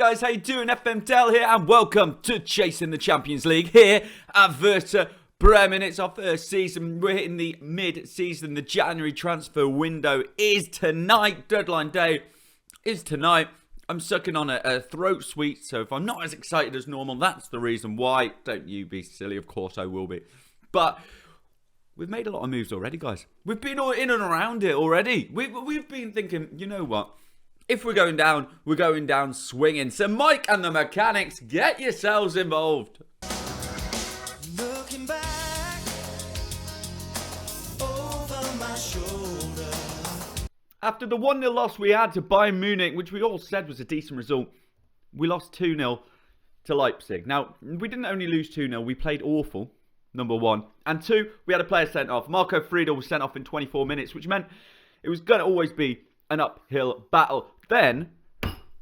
guys, how you doing? FMDale here, and welcome to Chasing the Champions League here at Werder Bremen. It's our first season. We're hitting the mid-season. The January transfer window is tonight. Deadline day is tonight. I'm sucking on a throat sweet, so if I'm not as excited as normal, that's the reason why. Don't you be silly. Of course I will be. But we've made a lot of moves already, guys. We've been all in and around it already. We've been thinking, you know what? If we're going down, we're going down swinging. So Mike and the mechanics, get yourselves involved. Looking back over my shoulder. After the 1-0 loss we had to Bayern Munich, which we all said was a decent result, we lost 2-0 to Leipzig. Now, we didn't only lose 2-0, we played awful, number one. And two, we had a player sent off. Marco Friedel was sent off in 24 minutes, which meant it was going to always be an uphill battle. Then,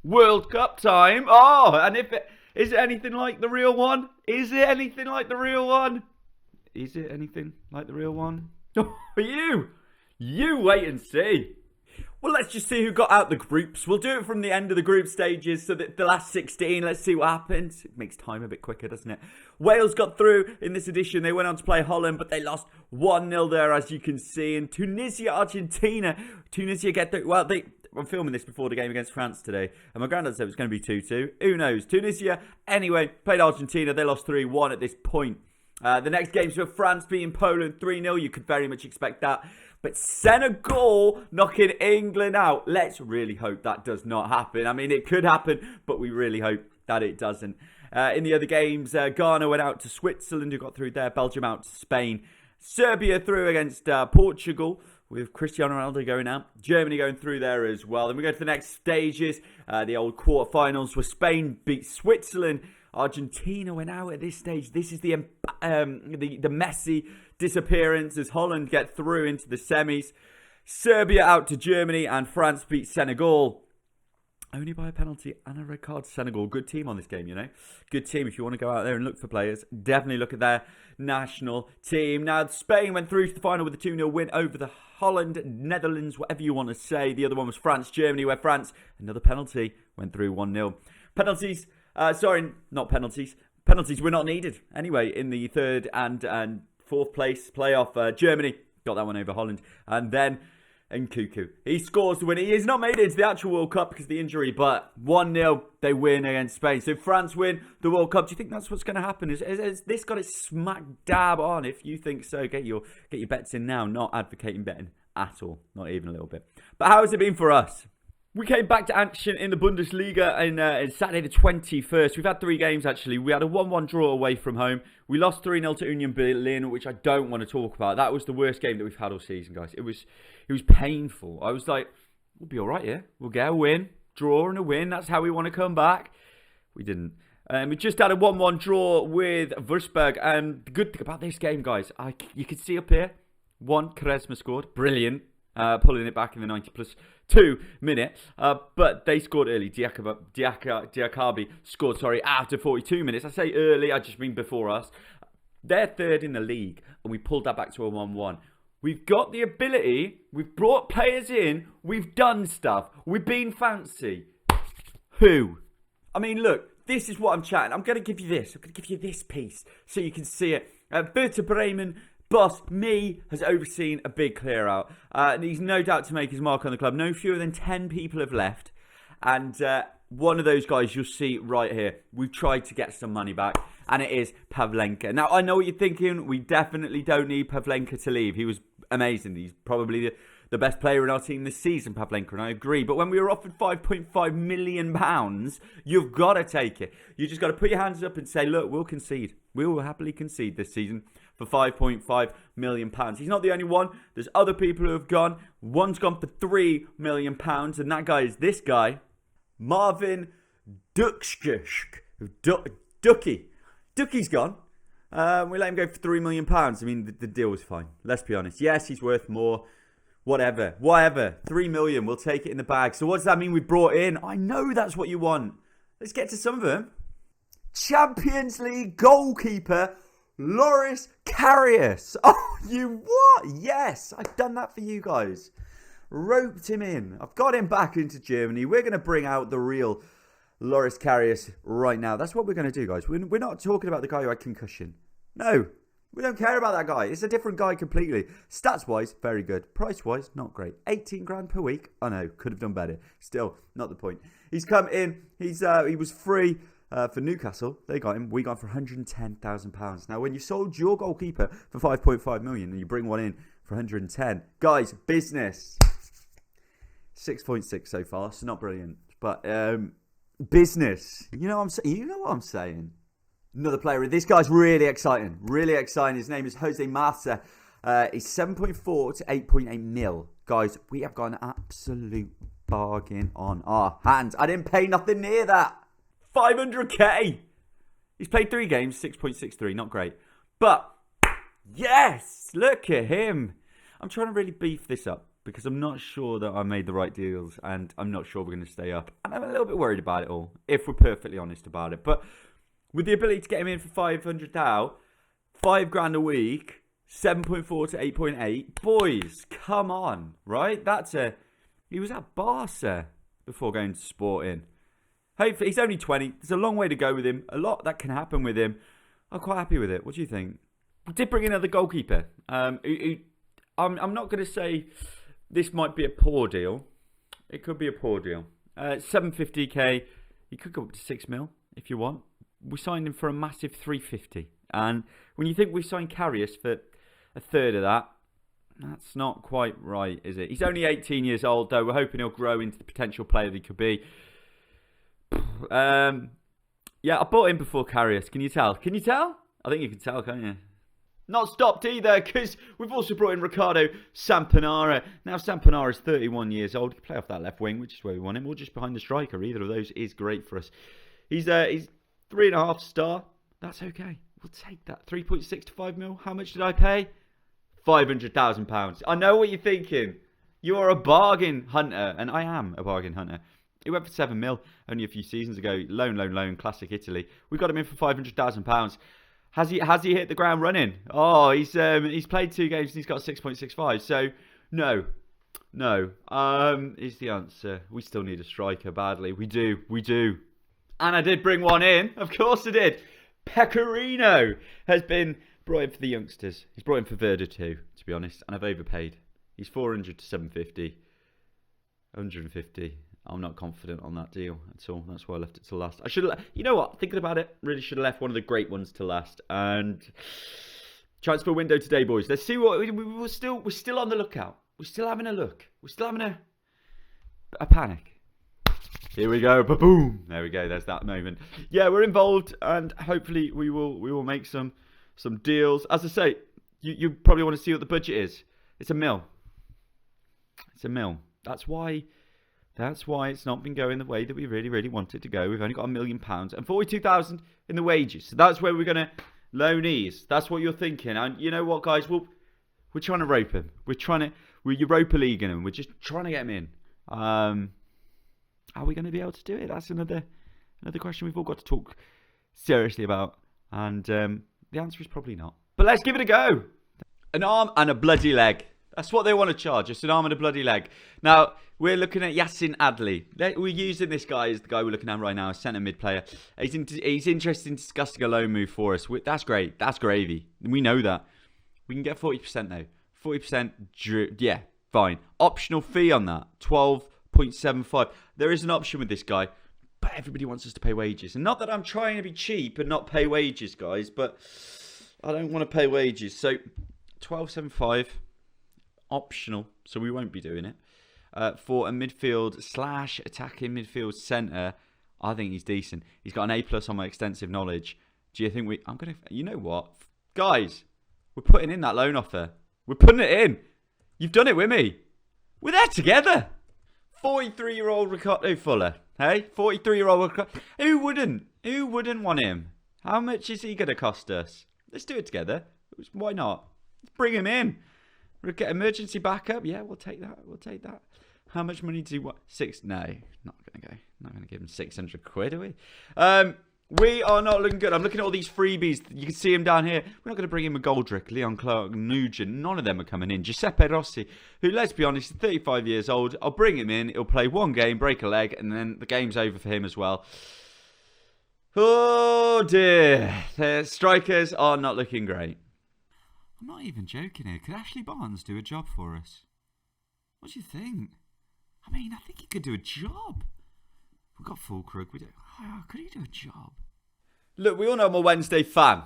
World Cup time. Oh, and is it anything like the real one? Is it anything like the real one? Is it anything like the real one? You wait and see. Well, let's just see who got out the groups. We'll do it from the end of the group stages, so that the last 16, let's see what happens. It makes time a bit quicker, doesn't it? Wales got through in this edition. They went on to play Holland, but they lost 1-0 there, as you can see. And Tunisia, Argentina. Tunisia get through. Well, I'm filming this before the game against France today, and my granddad said it was going to be 2-2. Who knows? Tunisia, anyway, played Argentina. They lost 3-1 at this point. The next games were France beating Poland 3-0. You could very much expect that. But Senegal knocking England out. Let's really hope that does not happen. I mean, it could happen, but we really hope that it doesn't. In the other games, Ghana went out to Switzerland, who got through there. Belgium out to Spain. Serbia through against Portugal, with Cristiano Ronaldo going out. Germany going through there as well. Then we go to the next stages. The old quarterfinals where Spain beat Switzerland. Argentina went out at this stage. This is the Messi disappearance as Holland get through into the semis. Serbia out to Germany, and France beat Senegal only by a penalty and a red card. Senegal, good team on this game, you know. Good team. If you want to go out there and look for players, definitely look at their national team. Now, Spain went through to the final with a 2-0 win over the Holland, Netherlands, whatever you want to say. The other one was France, Germany, where France, another penalty, went through 1-0. Penalties, not penalties. Penalties were not needed. Anyway, in the third and fourth place playoff, Germany got that one over Holland. And then Nkunku, he scores to win. He has not made it into the actual World Cup because of the injury, but 1-0, they win against Spain. So France win the World Cup. Do you think that's what's going to happen? Has this got it smack dab on? If you think so, get your bets in now. Not advocating betting at all. Not even a little bit. But how has it been for us? We came back to action in the Bundesliga in Saturday the 21st. We've had 3 games, actually. We had a 1-1 draw away from home. We lost 3-0 to Union Berlin, which I don't want to talk about. That was the worst game that we've had all season, guys. It was painful. I was like, we'll be all right here. We'll get a win, draw and a win. That's how we want to come back. We didn't. We just had a 1-1 draw with Wolfsburg. And the good thing about this game, guys, you can see up here, Quaresma scored. Brilliant. Pulling it back in the 90+2 minute. But they scored early. Diakabi scored, after 42 minutes. I say early, I just mean before us. They're third in the league, and we pulled that back to a 1-1. We've got the ability. We've brought players in. We've done stuff. We've been fancy. Who? I mean, look, this is what I'm chatting. I'm going to give you this. I'm going to give you this piece so you can see it. Werder Bremen boss, me, has overseen a big clear out. He's no doubt to make his mark on the club. No fewer than 10 people have left. And one of those guys you'll see right here. We've tried to get some money back. And it is Pavlenka. Now, I know what you're thinking. We definitely don't need Pavlenka to leave. He was amazing. He's probably the best player in our team this season, Pavlenka, and I agree. But when we were offered £5.5 million, you've got to take it. You just got to put your hands up and say, look, we'll concede. We will happily concede this season for £5.5 million. He's not the only one. There's other people who have gone. One's gone for £3 million, and that guy is this guy, Marvin Dukshk. Ducky. Ducky's gone. We let him go for £3 million. I mean, the deal was fine. Let's be honest. Yes, he's worth more. Whatever. £3 million. We'll take it in the bag. So what does that mean we brought in? I know that's what you want. Let's get to some of them. Champions League goalkeeper Loris Karius. Oh, you what? Yes, I've done that for you guys. Roped him in. I've got him back into Germany. We're going to bring out the real Loris Karius right now. That's what we're going to do, guys. We're not talking about the guy who had concussion. No, we don't care about that guy. It's a different guy completely. Stats-wise, very good. Price-wise, not great. 18 grand per week. I know, could have done better. Still, not the point. He's come in. He was free for Newcastle. They got him. We got him for £110,000. Now, when you sold your goalkeeper for 5.5 million and you bring one in for 110, guys, business. 6.6 so far, so not brilliant. But business. You know what I'm saying? You know what I'm saying? Another player. This guy's really exciting. Really exciting. His name is Jose Mata. He's 7.4 to 8.8 mil. Guys, we have got an absolute bargain on our hands. I didn't pay nothing near that. 500k. He's played 3 games, 6.63. Not great. But, yes! Look at him. I'm trying to really beef this up, because I'm not sure that I made the right deals, and I'm not sure we're going to stay up. And I'm a little bit worried about it all, if we're perfectly honest about it. But with the ability to get him in for 500 thou, 5 grand a week, 7.4 to 8.8, boys, come on, right? He was at Barca before going to Sporting. Hopefully, he's only 20. There's a long way to go with him. A lot that can happen with him. I'm quite happy with it. What do you think? We did bring in another goalkeeper. I'm not going to say this might be a poor deal. It could be a poor deal. 750k. You could go up to 6 mil if you want. We signed him for a massive 350. And when you think we signed Karius for a third of that, that's not quite right, is it? He's only 18 years old, though. We're hoping he'll grow into the potential player that he could be. Yeah, I bought him before Karius. Can you tell? Can you tell? I think you can tell, can't you? Not stopped either, because we've also brought in Ricardo Sampanara. Now, Sampanara is 31 years old. He can play off that left wing, which is where we want him, or just behind the striker. Either of those is great for us. He's 3.5 star. That's okay. We'll take that. 3.6 to 5 mil. How much did I pay? £500,000. I know what you're thinking. You're a bargain hunter, and I am a bargain hunter. He went for 7 mil only a few seasons ago. Loan. Classic Italy. We got him in for £500,000. Has he hit the ground running? Oh, he's played 2 games and he's got 6.65. So no, is the answer. We still need a striker badly. We do. And I did bring one in. Of course I did. Pecorino has been brought in for the youngsters. He's brought in for Werder too, to be honest. And I've overpaid. He's 400 to 750. 150. I'm not confident on that deal at all. That's why I left it till last. I should have, you know what? Thinking about it, really should have left one of the great ones to last. And transfer window today, boys. Let's see what we're still on the lookout. We're still having a look. We're still having a panic. Here we go. Ba-boom. There we go. There's that moment. Yeah, we're involved, and hopefully we will make some deals. As I say, you probably want to see what the budget is. It's a mil. It's a mil. That's why it's not been going the way that we really want it to go. We've only got £1 million and 42,000 in the wages. So that's where we're going to loanees. That's what you're thinking. And you know what, guys? We're trying to rope him. We're Europa League in him. We're just trying to get him in. Are we going to be able to do it? That's another question we've all got to talk seriously about. And the answer is probably not. But let's give it a go. An arm and a bloody leg. That's what they want to charge. Just an arm and a bloody leg. Now, we're looking at Yassin Adli. We're using this guy as the guy we're looking at right now, a centre mid player. He's interested in discussing a loan move for us. That's great. That's gravy. We know that. We can get 40% though. 40%, yeah, fine. Optional fee on that, 12.75. There is an option with this guy, but everybody wants us to pay wages. And not that I'm trying to be cheap and not pay wages, guys, but I don't want to pay wages. So 12.75. Optional, so we won't be doing it. For a midfield / attacking midfield centre, I think he's decent. He's got an A+ on my extensive knowledge. Do you think you know what? Guys, we're putting in that loan offer. We're putting it in. You've done it with me. We're there together. 43-year-old Ricardo Fuller. Hey, 43-year-old Ricardo. Who wouldn't want him? How much is he going to cost us? Let's do it together. Why not? Let's bring him in. We'll get emergency backup. Yeah, we'll take that. How much money do you want? No, not going to go. Not going to give him 600 quid, are we? We are not looking good. I'm looking at all these freebies. You can see him down here. We're not going to bring in McGoldrick, Leon Clark, Nugent. None of them are coming in. Giuseppe Rossi, who, let's be honest, is 35 years old. I'll bring him in. He'll play one game, break a leg, and then the game's over for him as well. Oh, dear. The strikers are not looking great. I'm not even joking here. Could Ashley Barnes do a job for us? What do you think? I mean, I think he could do a job. We've got Fulkrug. Could he do a job? Look, we all know I'm a Wednesday fan.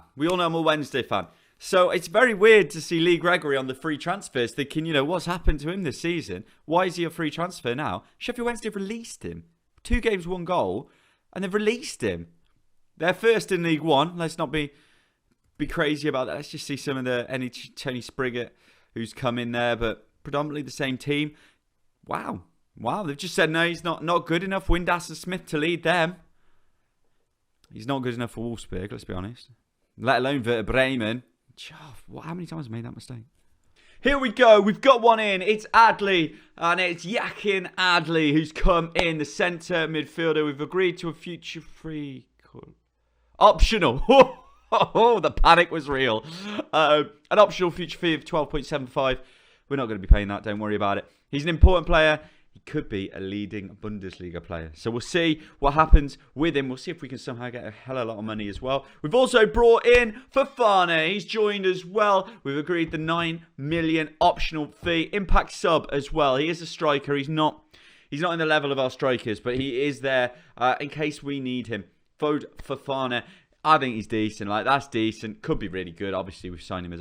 So it's very weird to see Lee Gregory on the free transfers thinking, what's happened to him this season? Why is he a free transfer now? Sheffield Wednesday have released him. 2 games, 1 goal, and they've released him. They're first in League One. Let's not be crazy about that. Let's just see some of any Tony Spriggett who's come in there, but predominantly the same team. Wow, they've just said no, he's not good enough. Windass and Smith to lead them. He's not good enough for Wolfsburg, let's be honest. Let alone Werder Bremen. How many times have I made that mistake? Here we go. We've got one in. It's Adley. And it's Yakin Adley who's come in. The centre midfielder. We've agreed to a future free. Optional. Oh, the panic was real. An optional future fee of 12.75. We're not going to be paying that. Don't worry about it. He's an important player. He could be a leading Bundesliga player. So we'll see what happens with him. We'll see if we can somehow get a hell of a lot of money as well. We've also brought in Fofana. He's joined as well. We've agreed the 9 million optional fee. Impact sub as well. He is a striker. He's not in the level of our strikers, but he is there in case we need him. Fofana. I think he's decent. That's decent. Could be really good. Obviously, we've signed him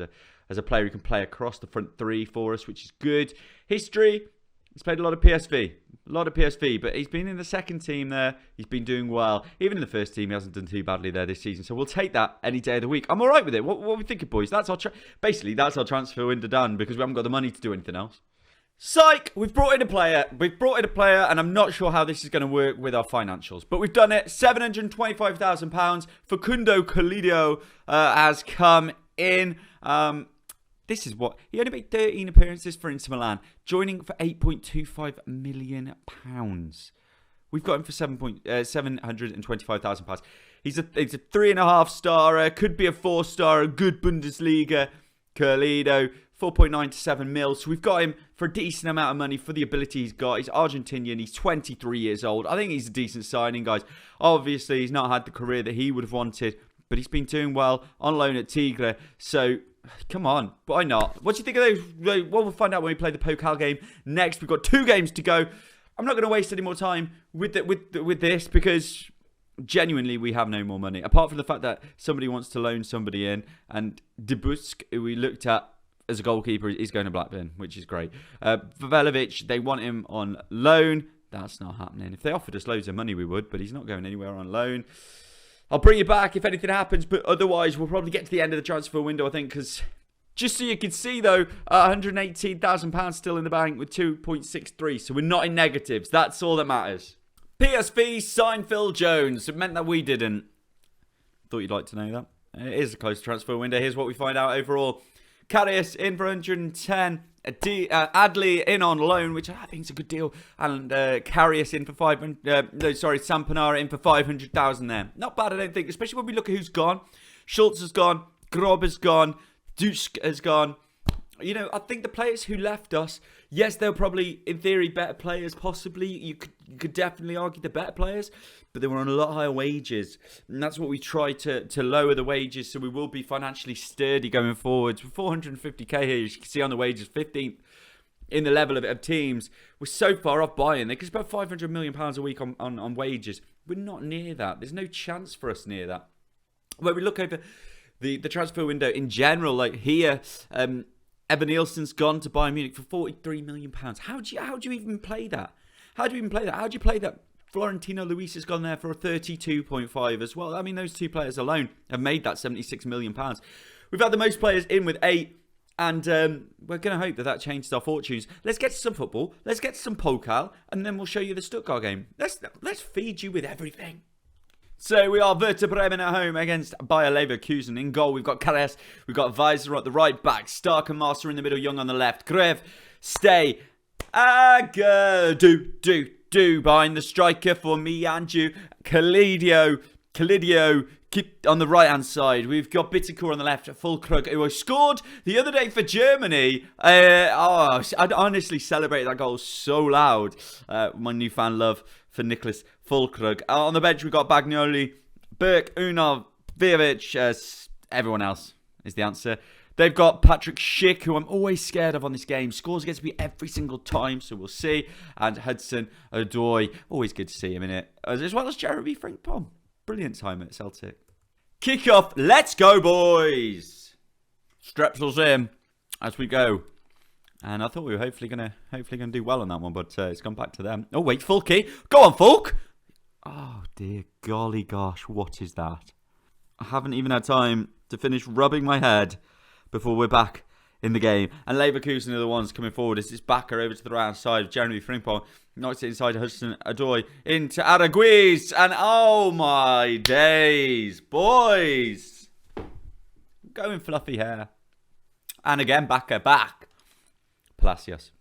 as a player who can play across the front 3 for us, which is good. History. He's played a lot of PSV, but he's been in the second team there. He's been doing well. Even in the first team, he hasn't done too badly there this season. So we'll take that any day of the week. I'm all right with it. What are we thinking, boys? That's our transfer window done because we haven't got the money to do anything else. Psych! We've brought in a player, and I'm not sure how this is going to work with our financials. But we've done it. £725,000. Facundo Colidio has come in. This is what he only made 13 appearances for Inter Milan, joining for £8.25 million. We've got him for £725,000. He's a 3.5 star, could be a 4 star, a good Bundesliga. Carlido, 4.9 to 7 mil. So we've got him for a decent amount of money for the ability he's got. He's Argentinian. He's 23 years old. I think he's a decent signing, guys. Obviously, he's not had the career that he would have wanted, but he's been doing well on loan at Tigre. So come on, why not? What do you think of those? Well, we'll find out when we play the Pokal game next. We've got 2 games to go. I'm not going to waste any more time with this because genuinely we have no more money. Apart from the fact that somebody wants to loan somebody in, and Debusk, who we looked at as a goalkeeper, is going to Blackburn, which is great. Vavelic, they want him on loan. That's not happening. If they offered us loads of money, we would, but he's not going anywhere on loan. I'll bring you back if anything happens, but otherwise we'll probably get to the end of the transfer window, I think, because just so you can see, though, £118,000 still in the bank with 2.63, so we're not in negatives. That's all that matters. PSV signed Phil Jones. It meant that we didn't. Thought you'd like to know that. It is a close transfer window. Here's what we find out overall. Karius in for 110. Adley in on loan, which I think is a good deal. And Karius in for 500. Sampanara in for 500,000 there. Not bad, I don't think. Especially when we look at who's gone. Schultz has gone. Grob has gone. Dusk has gone. I think the players who left us, yes, they're probably, in theory, better players, possibly. You could definitely argue they're better players, but they were on a lot higher wages. And that's what we try to lower the wages, so we will be financially sturdy going forwards. With 450k here, as you can see on the wages, 15th in the level of teams. We're so far off buying. They could spend £500 million a week on wages. We're not near that. There's no chance for us near that. When we look over the transfer window in general, like here, Evan Nielsen's gone to Bayern Munich for £43 million. How do you even play that? How do you play that? Florentino Luis has gone there for a 32.5 as well. I mean, those 2 players alone have made that £76 million. We've had the most players in with 8, and we're going to hope that changes our fortunes. Let's get to some football. Let's get to some Pokal, and then we'll show you the Stuttgart game. Let's feed you with everything. So we are Werder Bremen at home against Bayer Leverkusen. In goal, we've got Karas, we've got Weiser at the right back, Stark and Master in the middle, Young on the left, Grev, Stay, do behind the striker for me and you, Kalidio, Calidio keep on the right-hand side. We've got Bittencourt on the left. Füllkrug, who scored the other day for Germany. I'd honestly celebrate that goal so loud. My newfound love for Nicholas Füllkrug. On the bench, we've got Bagnoli, Burke, Unal, Vievic. Everyone else is the answer. They've got Patrick Schick, who I'm always scared of on this game. Scores against me every single time, so we'll see. And Hudson Odoi. Always good to see him in it. As well as Jeremy Frimpong. Brilliant time at Celtic. Kick-off. Let's go, boys. Strepsils in as we go. And I thought we were hopefully gonna do well on that one, but it's gone back to them. Oh, wait, Fulky. Go on, Fulk. Oh, dear golly gosh. What is that? I haven't even had time to finish rubbing my head before we're back in the game. And Leverkusen are the ones coming forward. It's this backer over to the right side of Jeremy Frimpong. Knocks it inside Hudson Odoi into Araguiz. And oh my days, boys. Going fluffy hair. And again, backer back. Palacios.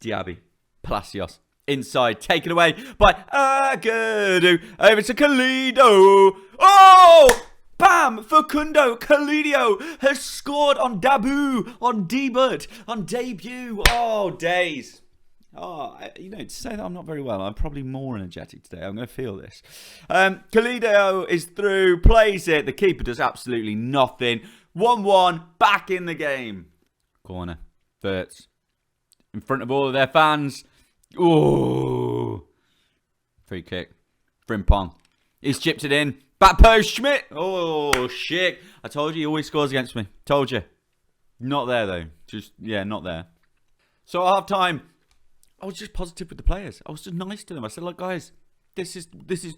Diaby. Palacios. Inside, taken away by Aguero. Over to Calido. Oh! Bam! Facundo Calidio has scored on debut, on debut, on debut. Oh, days. Oh, to say that I'm not very well, I'm probably more energetic today. I'm going to feel this. Calidio is through, plays it. The keeper does absolutely nothing. 1-1, back in the game. Corner. Verts. In front of all of their fans. Ooh. Free kick. Frimpong. He's chipped it in. Back post, Schmidt. Oh, shit. I told you he always scores against me. Told you. Not there, though. Not there. So at half time, I was just positive with the players. I was just nice to them. I said, look, guys, this is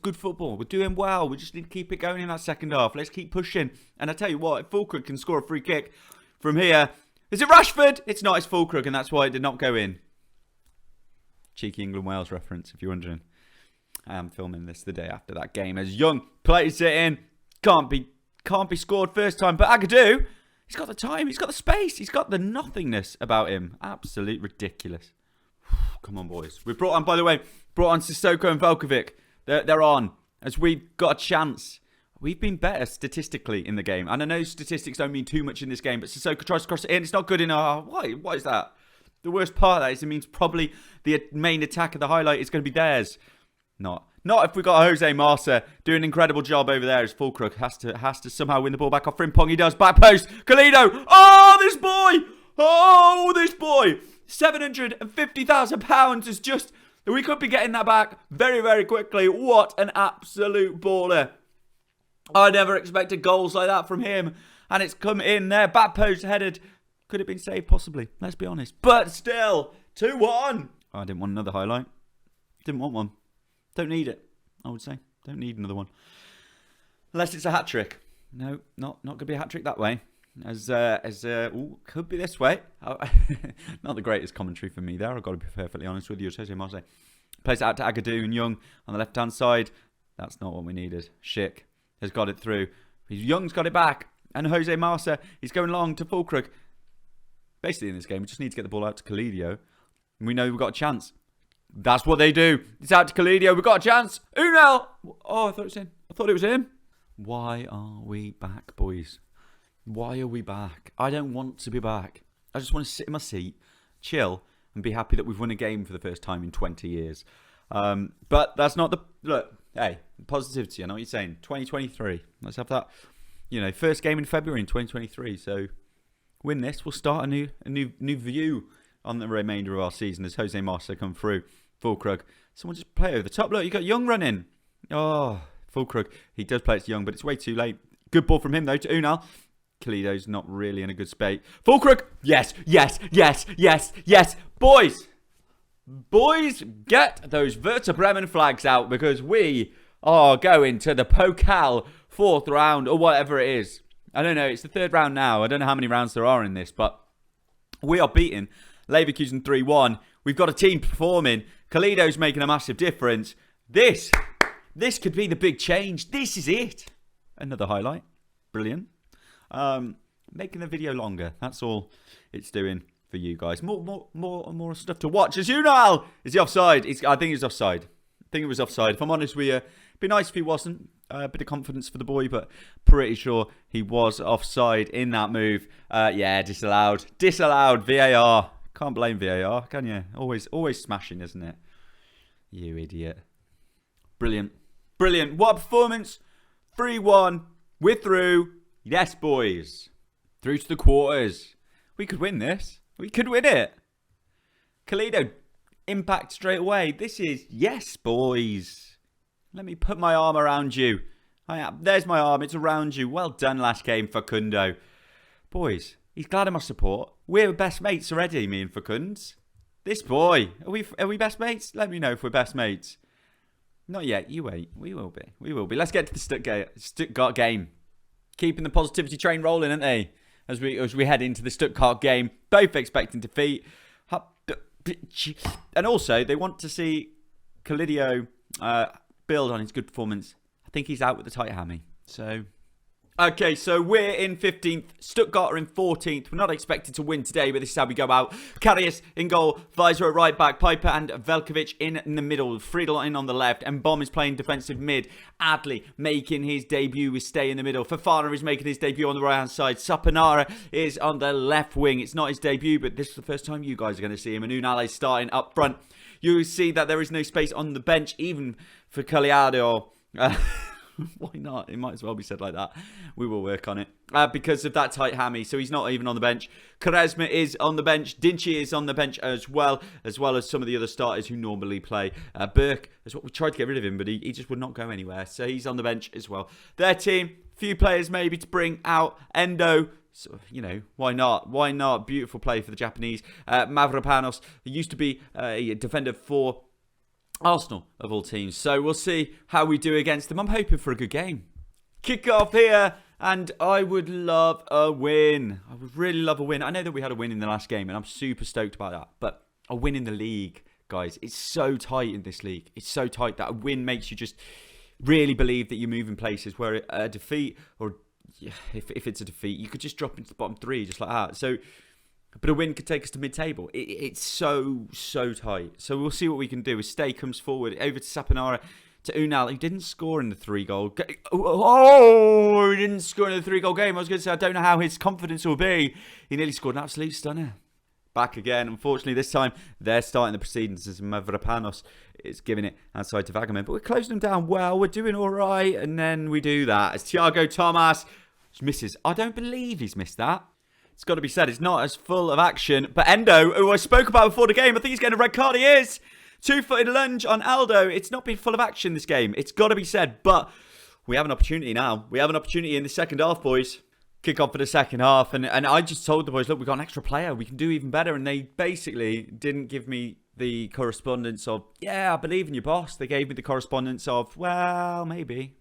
good football. We're doing well. We just need to keep it going in that second half. Let's keep pushing. And I tell you what, if Füllkrug can score a free kick from here. Is it Rashford? It's not. It's Füllkrug, and that's why it did not go in. Cheeky England-Wales reference, if you're wondering. I am filming this the day after that game as Young plays it in. Can't be scored first time. But Agadou, he's got the time. He's got the space. He's got the nothingness about him. Absolute ridiculous. Come on, boys. We've brought on, by the way, Sissoko and Velkovic. They're on. As we've got a chance. We've been better statistically in the game. And I know statistics don't mean too much in this game. But Sissoko tries to cross it in. It's not good enough. Why? What is that? The worst part of that is it means probably the main attack of the highlight is going to be theirs. Not if we got Jose Marsa doing an incredible job over there as Füllkrug has to somehow win the ball back off Frimpong. He does. Back post. Calido. Oh, this boy. Oh, this boy. £750,000 is just... We could be getting that back very, very quickly. What an absolute baller. I never expected goals like that from him. And it's come in there. Back post headed. Could have been saved possibly. Let's be honest. But still. 2-1. Oh, I didn't want another highlight. Didn't want one. Don't need it, I would say. Don't need another one. Unless it's a hat-trick. No, not going to be a hat-trick that way. Could be this way. Not the greatest commentary for me there. I've got to be perfectly honest with you. Jose Marse plays it out to Agadou and Young on the left-hand side. That's not what we needed. Schick has got it through. Young's got it back. And Jose Marse, he's going long to Füllkrug. Basically in this game, we just need to get the ball out to Calidio. And we know we've got a chance. That's what they do. It's out to Calidio. We've got a chance. Unal. Oh, I thought it was him. I thought it was him. Why are we back, boys? Why are we back? I don't want to be back. I just want to sit in my seat, chill, and be happy that we've won a game for the first time in 20 years. But that's not the... Look, hey, positivity. I know what you're saying. 2023. Let's have that. First game in February in 2023. So, win this. We'll start a new view on the remainder of our season as Jose Marsa come through. Füllkrug. Someone just play over the top. Look, you got Young running. Oh, Füllkrug. He does play it to Young, but it's way too late. Good ball from him, though, to Unal. Calido's not really in a good spate. Füllkrug. Yes. Boys, get those Werder Bremen flags out because we are going to the Pokal 4th round or whatever it is. I don't know. It's the 3rd round now. I don't know how many rounds there are in this, but we are beating Leverkusen 3-1. We've got a team performing. Calido's making a massive difference. This could be the big change. This is it. Another highlight. Brilliant. Making the video longer. That's all it's doing for you guys. More stuff to watch. As Unal! Is he offside? I think he's offside. I think it was offside. If I'm honest with you, it'd be nice if he wasn't. A bit of confidence for the boy, but pretty sure he was offside in that move. Yeah, disallowed. Disallowed. VAR. Can't blame VAR, can you? Always smashing, isn't it? You idiot. Brilliant. Brilliant. What a performance. 3-1. We're through. Yes, boys. Through to the quarters. We could win this. We could win it. Kalido, impact straight away. This is, yes, boys. Let me put my arm around you. There's my arm. It's around you. Well done last game, Facundo. Boys, he's glad of my support. We're best mates already, me and Facunds. This boy. Are we best mates? Let me know if we're best mates. Not yet. You wait. We will be. We will be. Let's get to the Stuttgart game. Keeping the positivity train rolling, aren't they? As we head into the Stuttgart game. Both expecting defeat. And also, they want to see Kalidio build on his good performance. I think he's out with the tight hammy. So, okay, so we're in 15th. Stuttgart are in 14th. We're not expected to win today, but this is how we go out. Karius in goal. Weiser at right back. Piper and Velkovic in the middle. Friedel in on the left. And Bomb is playing defensive mid. Adley making his debut with Stay in the middle. Fofana is making his debut on the right-hand side. Saponara is on the left wing. It's not his debut, but this is the first time you guys are going to see him. And Unai starting up front. You see that there is no space on the bench, even for Caliado. Why not? It might as well be said like that. We will work on it. Because of that tight hammy. So he's not even on the bench. Quaresma is on the bench. Dinci is on the bench as well as some of the other starters who normally play. Burke is what we tried to get rid of him, but he just would not go anywhere. So he's on the bench as well. Their team, few players maybe to bring out. Endo. So, you know, why not? Why not? Beautiful play for the Japanese. Mavropanos used to be a defender for Arsenal, of all teams. So we'll see how we do against them. I'm hoping for a good game. Kick off here, and I would love a win. I would really love a win. I know that we had a win in the last game, and I'm super stoked about that. But a win in the league, guys, it's so tight in this league. It's so tight that a win makes you just really believe that you're moving places, where a defeat, or if it's a defeat, you could just drop into the bottom three just like that. So, but a win could take us to mid-table. It's so tight. So we'll see what we can do. As Stay comes forward over to Saponara, to Unal, who didn't score in the 3-goal game. Oh, he didn't score in the 3-goal game. I was going to say, I don't know how his confidence will be. He nearly scored an absolute stunner. Back again. Unfortunately, this time, they're starting the proceedings as Mavropanos is giving it outside to Vagaman. But we're closing them down well. We're doing all right. And then we do that. As Thiago Thomas misses. I don't believe he's missed that. It's got to be said, it's not as full of action. But Endo, who I spoke about before the game, I think he's getting a red card. He is. Two-footed lunge on Aldo. It's not been full of action this game. It's got to be said. But we have an opportunity now. We have an opportunity in the second half, boys. Kick off for the second half. And I just told the boys, look, we've got an extra player. We can do even better. And they basically didn't give me the correspondence of, yeah, I believe in your boss. They gave me the correspondence of, well, maybe.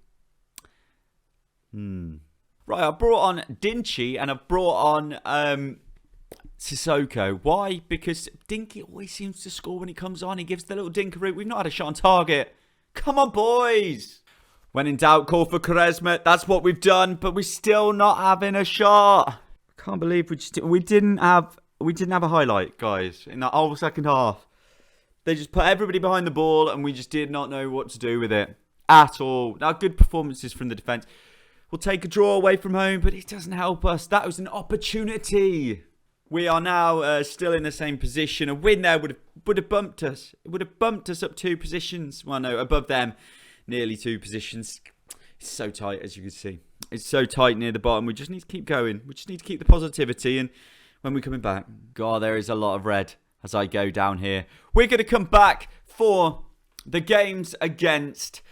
Right, I brought on Dinci and I brought on Sissoko. Why? Because Dinky always seems to score when he comes on. He gives the little dinkeroo. We've not had a shot on target. Come on, boys. When in doubt, call for Quaresma. That's what we've done, but we're still not having a shot. I can't believe we didn't have a highlight, guys, in that whole second half. They just put everybody behind the ball and we just did not know what to do with it at all. Now, good performances from the defence. We'll take a draw away from home, but it doesn't help us. That was an opportunity. We are now still in the same position. A win there would have bumped us. It would have bumped us up 2 positions. Well, no, above them, nearly 2 positions. It's so tight, as you can see. It's so tight near the bottom. We just need to keep going. We just need to keep the positivity. And when we're coming back, God, there is a lot of red as I go down here. We're going to come back for the games against...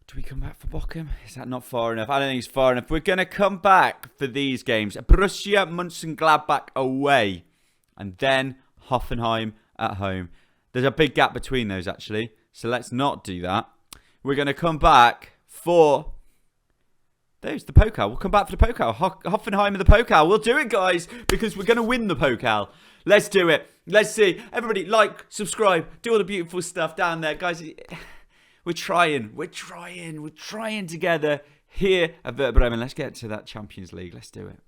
Do we come back for Bochum? Is that not far enough? I don't think it's far enough. We're going to come back for these games. Borussia Mönchengladbach away. And then Hoffenheim at home. There's a big gap between those, actually. So let's not do that. We're going to come back for... There's the Pokal. We'll come back for the Pokal. Hoffenheim and the Pokal. We'll do it, guys. Because we're going to win the Pokal. Let's do it. Let's see. Everybody, like, subscribe. Do all the beautiful stuff down there. Guys... We're trying together here at Werder Bremen. Let's get to that Champions League. Let's do it.